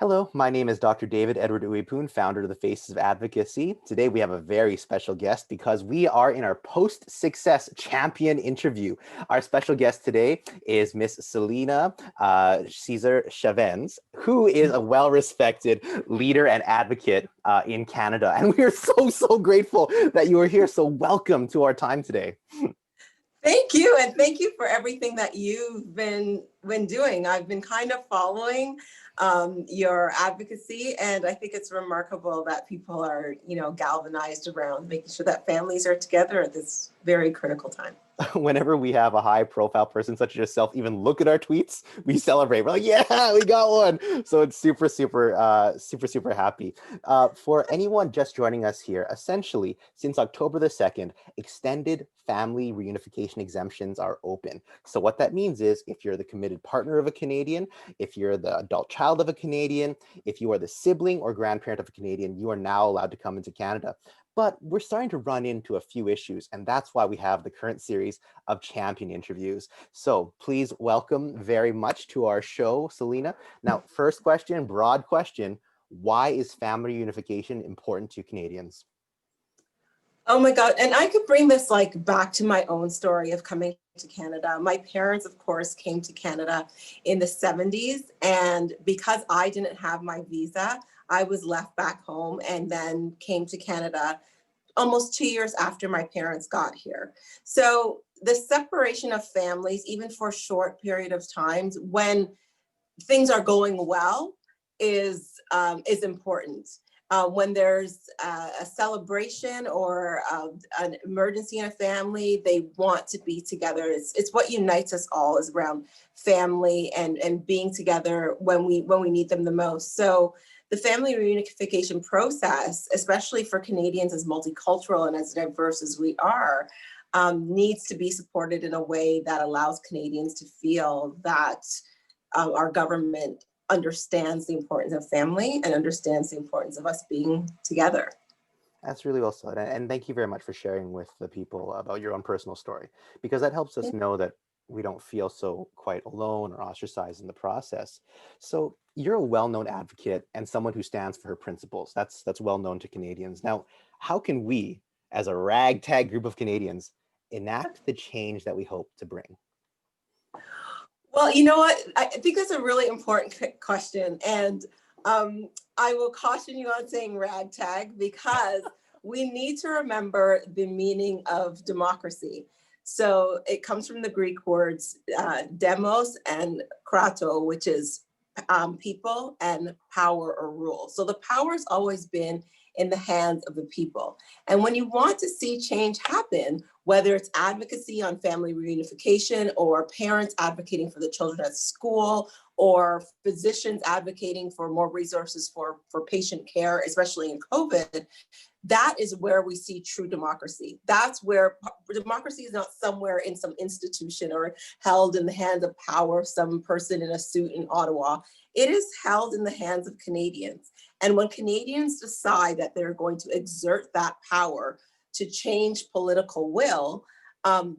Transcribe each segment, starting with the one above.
Hello, my name is Dr. David Edward Uipoon, founder of the Faces of Advocacy. Today we have a very special guest because we are in our post-success champion interview. Our special guest today is Miss Celina Caesar-Chavannes, who is a well-respected leader and advocate in Canada. And we are so grateful that you are here. So welcome to our time today. Thank you, and thank you for everything that you've been doing. I've been kind of following your advocacy, and I think it's remarkable that people are, galvanized around making sure that families are together at this very critical time. Whenever we have a high profile person such as yourself even look at our tweets, we celebrate. We're like, yeah, we got one. So it's super happy. For anyone just joining us here, essentially, since October the 2nd, extended family reunification exemptions are open. So what that means is if you're the committed partner of a Canadian, if you're the adult child of a Canadian, if you are the sibling or grandparent of a Canadian, you are now allowed to come into Canada. But we're starting to run into a few issues, and that's why we have the current series of champion interviews. So please welcome very much to our show, Celina. Now, first question, broad question, why is family reunification important to Canadians? Oh my God, and I could bring this back to my own story of coming to Canada. My parents, of course, came to Canada in the 70s, and because I didn't have my visa, I was left back home and then came to Canada almost 2 years after my parents got here. So the separation of families, even for a short period of times when things are going well, is important. When there's a celebration or an emergency in a family, they want to be together. It's what unites us all, is around family and being together when we need them the most. So the family reunification process, especially for Canadians as multicultural and as diverse as we are, needs to be supported in a way that allows Canadians to feel that our government understands the importance of family and understands the importance of us being together. That's really well said. And thank you very much for sharing with the people about your own personal story, because that helps us know that we don't feel so quite alone or ostracized in the process. So you're a well-known advocate and someone who stands for her principles. That's well known to Canadians. Now, how can we, as a ragtag group of Canadians, enact the change that we hope to bring? Well, you know what? I think that's a really important question. And I will caution you on saying ragtag because we need to remember the meaning of democracy. So it comes from the Greek words demos and krato, which is people, and power or rule. So the power has always been in the hands of the people. And when you want to see change happen, whether it's advocacy on family reunification or parents advocating for the children at school or physicians advocating for more resources for patient care, especially in COVID, that is where we see true democracy. That's where democracy is not somewhere in some institution or held in the hands of power, some person in a suit in Ottawa. It is held in the hands of Canadians. And when Canadians decide that they're going to exert that power to change political will,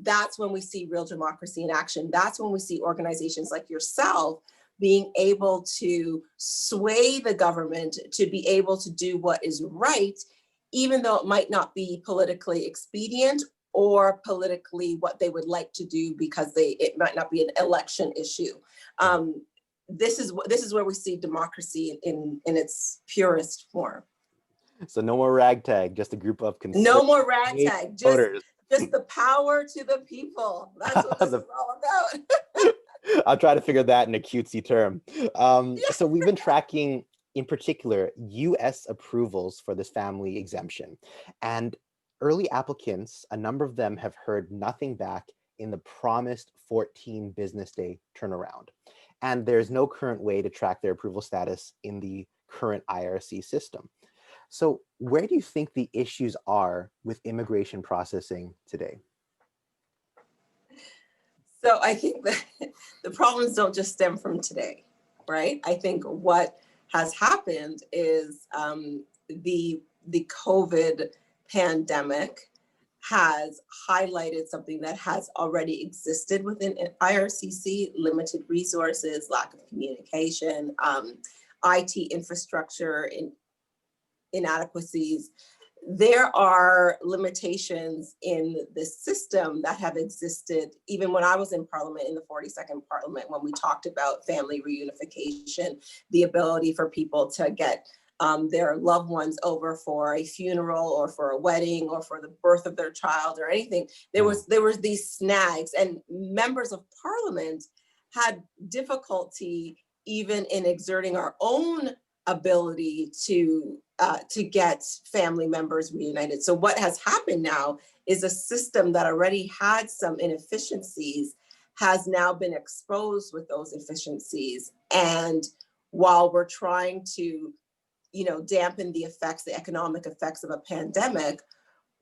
that's when we see real democracy in action. That's when we see organizations like yourself being able to sway the government to be able to do what is right, even though it might not be politically expedient or politically what they would like to do because it might not be an election issue. This is where we see democracy in its purest form. So no more ragtag, just a group of no more ragtag, voters. Just the power to the people. That's what this is all about. I'll try to figure that in a cutesy term. So we've been tracking, in particular, U.S. approvals for this family exemption. And early applicants, a number of them have heard nothing back in the promised 14 business day turnaround. And there's no current way to track their approval status in the current IRCC system. So where do you think the issues are with immigration processing today? So I think that the problems don't just stem from today, right? I think what has happened is the COVID pandemic has highlighted something that has already existed within IRCC: limited resources, lack of communication, IT infrastructure inadequacies. There are limitations in the system that have existed even when I was in Parliament, in the 42nd Parliament, when we talked about family reunification, the ability for people to get their loved ones over for a funeral or for a wedding or for the birth of their child or anything. There was these snags, and members of Parliament had difficulty even in exerting our own ability to get family members reunited. So what has happened now is a system that already had some inefficiencies has now been exposed with those efficiencies. And while we're trying to, dampen the effects, the economic effects of a pandemic,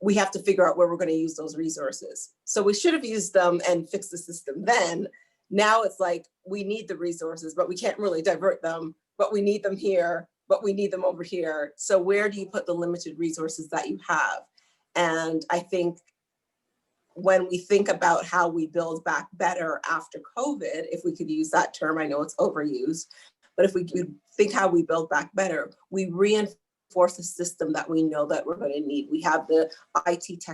we have to figure out where we're going to use those resources. So we should have used them and fixed the system then. Now it's like, we need the resources, but we can't really divert them, but we need them here, but we need them over here. So where do you put the limited resources that you have? And I think when we think about how we build back better after COVID, if we could use that term, I know it's overused, but if we think how we build back better, we reinforce the system that we know that we're going to need. We have the IT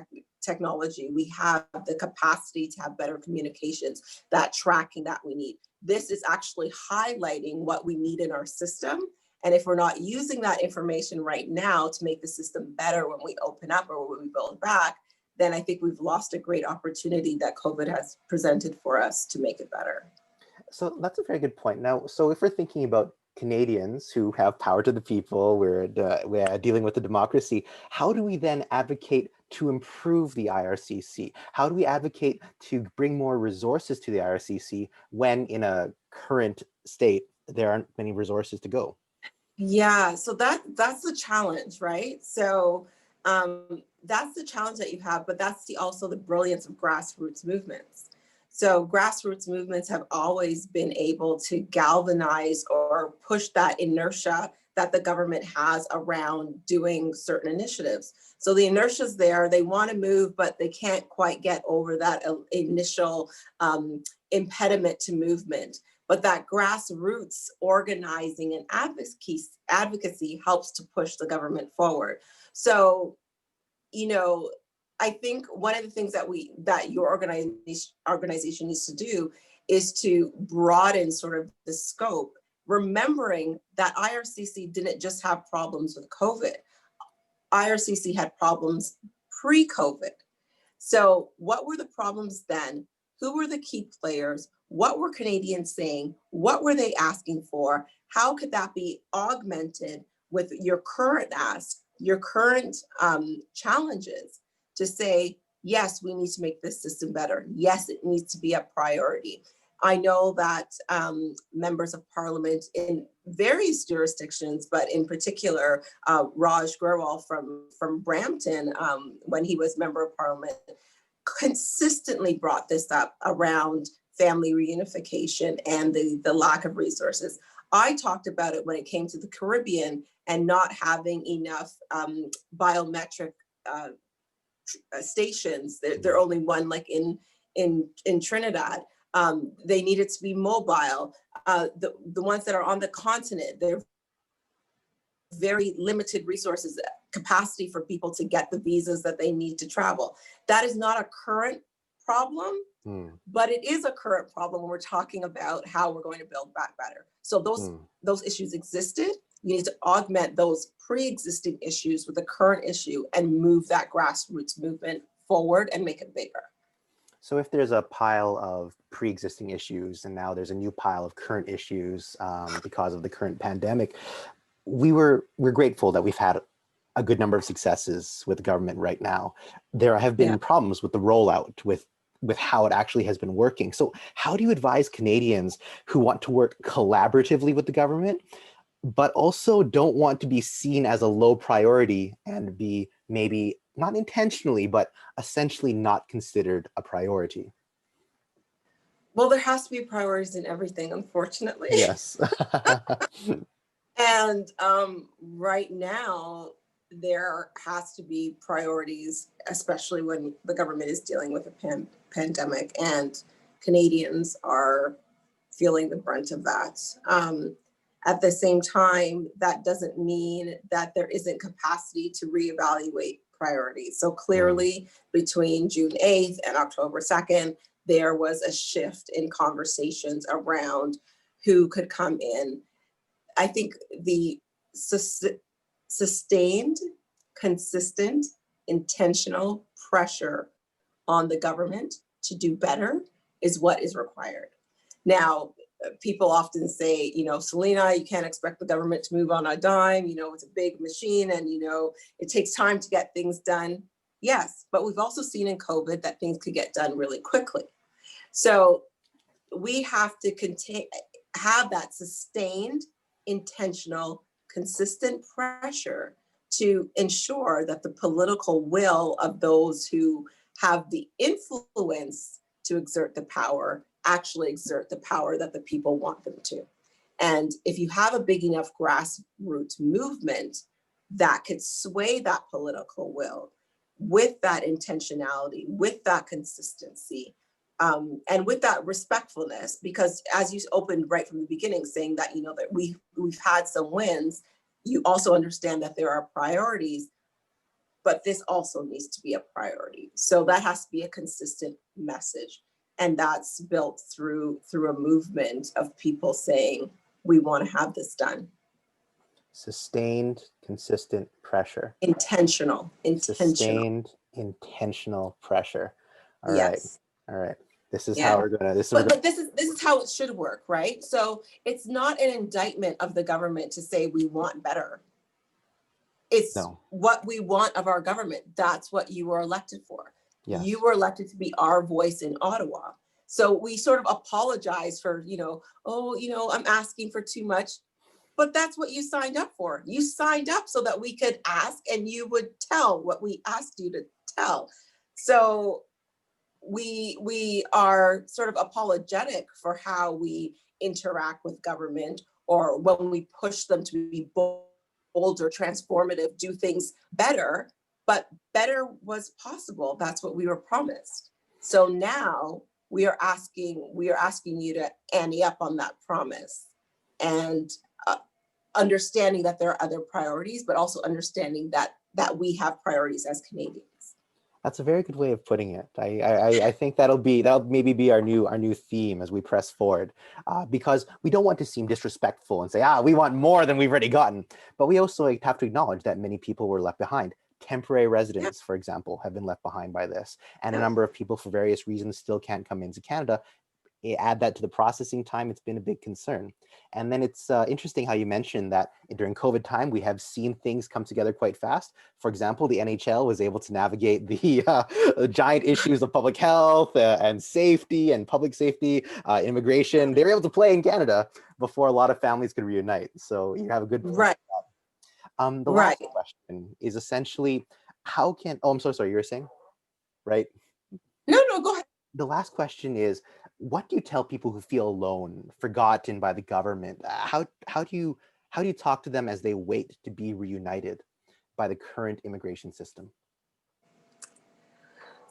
technology, we have the capacity to have better communications, that tracking that we need. This is actually highlighting what we need in our system. And if we're not using that information right now to make the system better when we open up or when we build back, then I think we've lost a great opportunity that COVID has presented for us to make it better. So that's a very good point. Now, so if we're thinking about Canadians who have power to the people, we're dealing with the democracy, how do we then advocate to improve the IRCC? How do we advocate to bring more resources to the IRCC when in a current state, there aren't many resources to go? Yeah, so that's the challenge, right? So that's the challenge that you have, but that's also the brilliance of grassroots movements. So grassroots movements have always been able to galvanize or push that inertia that the government has around doing certain initiatives. So the inertia's there, they want to move, but they can't quite get over that initial impediment to movement. But that grassroots organizing and advocacy helps to push the government forward. So, I think one of the things that your organization needs to do is to broaden sort of the scope, remembering that IRCC didn't just have problems with COVID. IRCC had problems pre-COVID. So what were the problems then? Who were the key players? What were Canadians saying? What were they asking for? How could that be augmented with your current ask, your current challenges to say, yes, we need to make this system better. Yes, it needs to be a priority. I know that members of Parliament in various jurisdictions, but in particular, Raj Grewal from Brampton, when he was member of Parliament, consistently brought this up around family reunification and the lack of resources. I talked about it when it came to the Caribbean and not having enough biometric stations. They're only one, like in Trinidad. They needed to be mobile. The ones that are on the continent, they're very limited resources, capacity for people to get the visas that they need to travel. That is not a current problem, but it is a current problem when we're talking about how we're going to build back better. So those issues existed. You need to augment those pre-existing issues with the current issue and move that grassroots movement forward and make it bigger. So if there's a pile of pre-existing issues and now there's a new pile of current issues because of the current pandemic, we're grateful that we've had a good number of successes with the government right now. There have been problems with the rollout, with how it actually has been working. So how do you advise Canadians who want to work collaboratively with the government, but also don't want to be seen as a low priority and be maybe not intentionally, but essentially not considered a priority? Well, there has to be priorities in everything, unfortunately. Yes. And right now, there has to be priorities, especially when the government is dealing with a pandemic and Canadians are feeling the brunt of that. At the same time, that doesn't mean that there isn't capacity to reevaluate priorities. So clearly, between June 8th and October 2nd, there was a shift in conversations around who could come in. I think the sustained, consistent, intentional pressure on the government to do better is what is required. Now, people often say, Celina, you can't expect the government to move on a dime. It's a big machine and, it takes time to get things done. Yes, but we've also seen in COVID that things could get done really quickly. So we have to have that sustained, intentional, consistent pressure to ensure that the political will of those who have the influence to exert the power actually exert the power that the people want them to. And if you have a big enough grassroots movement that could sway that political will with that intentionality, with that consistency, and with that respectfulness, because as you opened right from the beginning saying that, that we've had some wins, you also understand that there are priorities, but this also needs to be a priority. So that has to be a consistent message. And that's built through a movement of people saying, we want to have this done. Sustained, consistent pressure. Intentional. Sustained, intentional pressure. All yes. Right. All right. This is how we're gonna. But this is how it should work, right? So it's not an indictment of the government to say we want better. It's what we want of our government. That's what you were elected for. Yes. You were elected to be our voice in Ottawa. So we sort of apologize for, I'm asking for too much, but that's what you signed up for. You signed up so that we could ask and you would tell what we asked you to tell. So we are sort of apologetic for how we interact with government, or when we push them to be bolder, transformative, do things better, but better was possible. That's what we were promised. So now we are asking you to ante up on that promise, and understanding that there are other priorities, but also understanding that we have priorities as Canadians. That's a very good way of putting it. I think that'll maybe be our new theme as we press forward, because we don't want to seem disrespectful and say, we want more than we've already gotten. But we also have to acknowledge that many people were left behind. Temporary residents, for example, have been left behind by this, and a number of people for various reasons still can't come into Canada. Add that to the processing time, it's been a big concern. And then it's interesting how you mentioned that during COVID time, we have seen things come together quite fast. For example, the NHL was able to navigate the giant issues of public health and safety and public safety, immigration. They were able to play in Canada before a lot of families could reunite. So you have a good point. Right. The last question is essentially, how can, I'm so sorry, you were saying, right? No, go ahead. The last question is, what do you tell people who feel alone, forgotten by the government? How do you talk to them as they wait to be reunited by the current immigration system?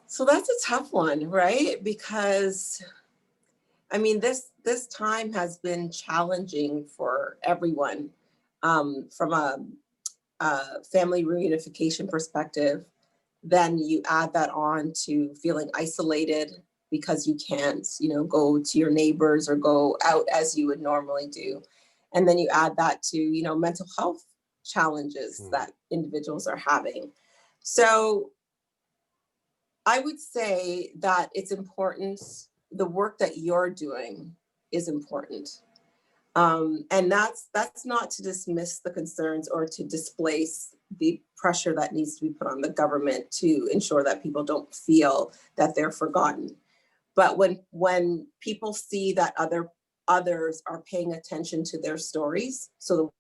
So that's a tough one, right? Because I mean, this time has been challenging for everyone, from a family reunification perspective. Then you add that on to feeling isolated because you can't, go to your neighbors or go out as you would normally do. And then you add that to, mental health challenges that individuals are having. So I would say that it's important, the work that you're doing is important. And that's not to dismiss the concerns or to displace the pressure that needs to be put on the government to ensure that people don't feel that they're forgotten. But when people see that others are paying attention to their stories, so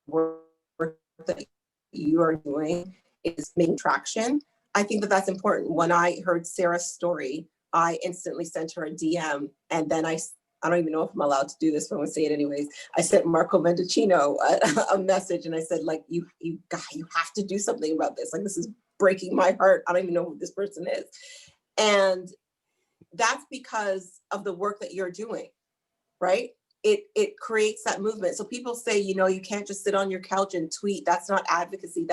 the work that you are doing is making traction, I think that that's important. When I heard Sarah's story, I instantly sent her a DM, and then I don't even know if I'm allowed to do this, but I'm gonna say it anyways. I sent Marco Mendocino a message, and I said, like, you have to do something about this. Like, this is breaking my heart. I don't even know who this person is. And that's because of the work that you're doing, right? it creates that movement. So people say, you know, you can't just sit on your couch and tweet. That's not advocacy.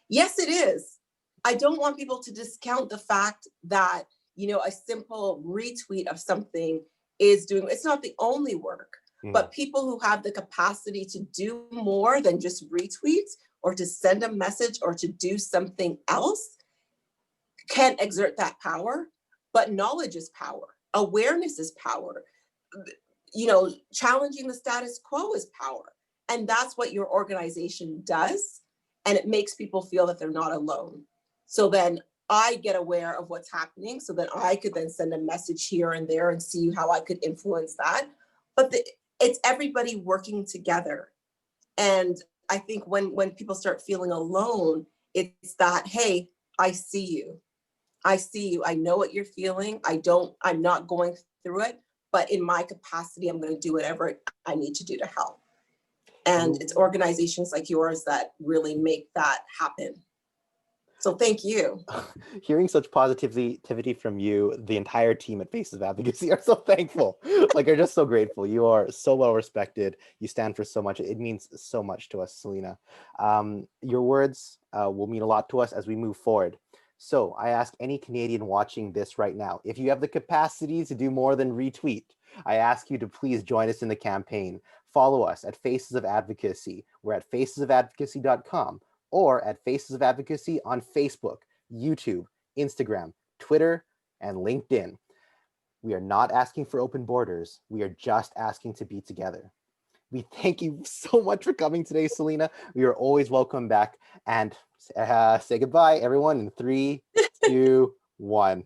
Yes, it is. I don't want people to discount the fact that, you know, a simple retweet of something is doing, it's not the only work, but people who have the capacity to do more than just retweets or to send a message or to do something else can exert that power. But knowledge is power. Awareness is power. You know, challenging the status quo is power. And that's what your organization does. And it makes people feel that they're not alone. So then I get aware of what's happening so that I could then send a message here and there and see how I could influence that. But it's everybody working together. And I think when people start feeling alone, it's that, hey, I see you. I see you. I know what you're feeling. I'm not going through it, but in my capacity, I'm going to do whatever I need to do to help. And it's organizations like yours that really make that happen. So thank you. Hearing such positivity from you, the entire team at Faces of Advocacy are so thankful. Like, are just so grateful. You are so well respected. You stand for so much. It means so much to us, Celina. Your words will mean a lot to us as we move forward. So I ask any Canadian watching this right now, if you have the capacity to do more than retweet, I ask you to please join us in the campaign. Follow us at Faces of Advocacy. We're at facesofadvocacy.com. or at Faces of Advocacy on Facebook, YouTube, Instagram, Twitter, and LinkedIn. We are not asking for open borders. We are just asking to be together. We thank you so much for coming today, Celina. We are always welcome back. And say goodbye, everyone, in 3, 2, 1.